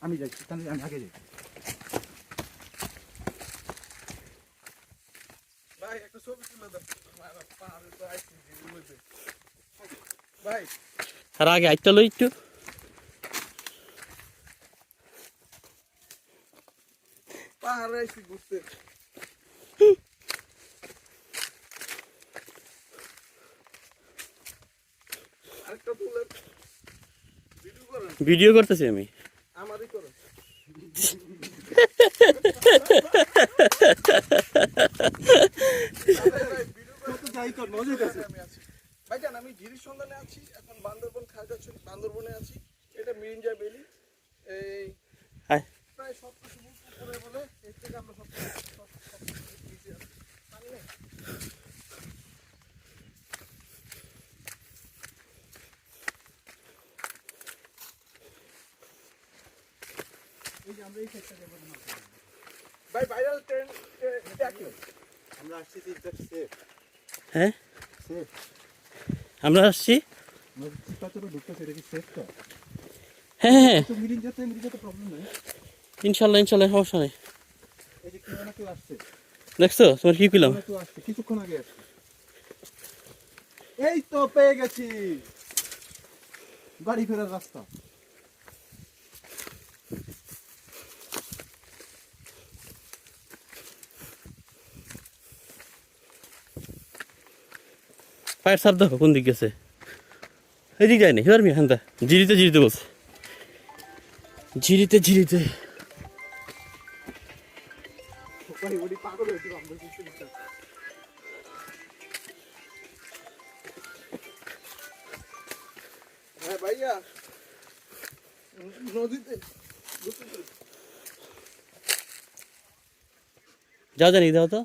আমি যাই, আমি আগে যাই। ভাই একটা ছবি তুলে দাও। পাহাড়ে তো আইছি ভাই। আর আগে আইটা লই একটু। পাহাড়ে আইছি ঘুরতে। আরেকটা তুলে ভিডিও করেন। ভিডিও করতেছি আমি। আমারই করো। ভাইজান আমি ঝিরির সন্ধানে আছি, এখন বান্দরবন খাগড়াছড়ি বান্দরবনে আছি। এটা মিরিঞ্জা ভ্যালি। এই হাই প্রায় 700 ফুট উপরে বলে এর থেকে আমরা সব নিচে আছি। পানি নেই। এই যে আমরা এই সাইডটা যাব না। ভাই ভাইরাল ট্রেন দেখি। আমরা আসছি তিনটা সেফ। হ্যাঁ সেফ। আমরা আসছি। আমরা চিপাতরে ঢুকতেছি, এটা কি সেফ তো? হ্যাঁ হ্যাঁ তো মিরিঞ্জাতে প্রবলেম নাই। ইনশাল্লাহ ইনশাল্লাহ সমস্যা নেই। এই যে কেউ না কেউ আসছে। দেখছো তোমার কি পেলাম? কেউ আসছে, কিছুক্ষণ আগে আসছে। এই তো পেয়ে গেছি বাড়ি ফেরার রাস্তা। ফায়ার সার দেখো কোন দিক গেছে। এদিক যায়নি এবার মি হান্দা জিরিতে জিরিতে বলছে। জিরিতে জিরিতে ওটি পাগল হয়েছিল আমরা কিছু বুঝতে। হ্যাঁ ভাইয়া নদীতে যাও জানি দাও তো।